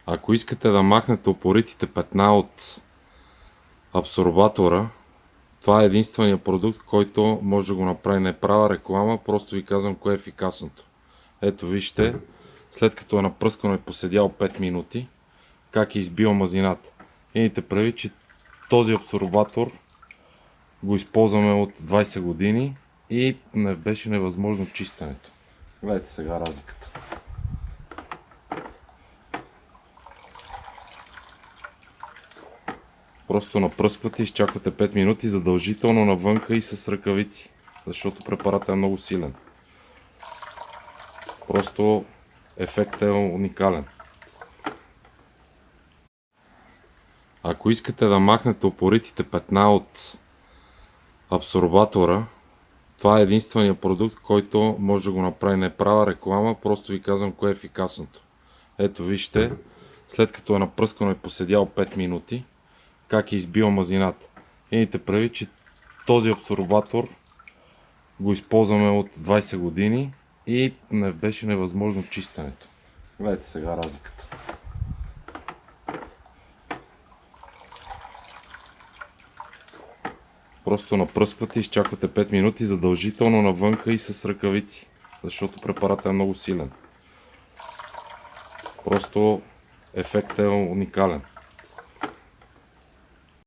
Ако искате да махнете упоритите петна от абсорбатора, това е единствения продукт, който може да го направи. Не правя реклама, просто ви казвам кое е ефикасното. Ето вижте, след като е напръскано и поседял 5 минути, как е избил мазината. Имайте предвид, че този абсорбатор го използваме от 20 години и не беше невъзможно чистенето. Гледайте сега разликата. Просто напръсквате и изчаквате 5 минути задължително навънка и с ръкавици, защото препаратът е много силен. Просто ефектът е уникален. Ако искате да махнете упоритите петна от абсорбатора, това е единствения продукт, който може да го направи. Не правя реклама, просто ви казвам кое е ефикасното. Ето вижте, след като е напръскано и поседял 5 минути, как е избил мазината. Имайте предвид, че този абсорбатор го използваме от 20 години и не беше невъзможно чистенето. Гледайте сега разликата. Просто напръсквате и изчаквате 5 минути задължително навънка и с ръкавици, защото препаратът е много силен. Просто ефектът е уникален.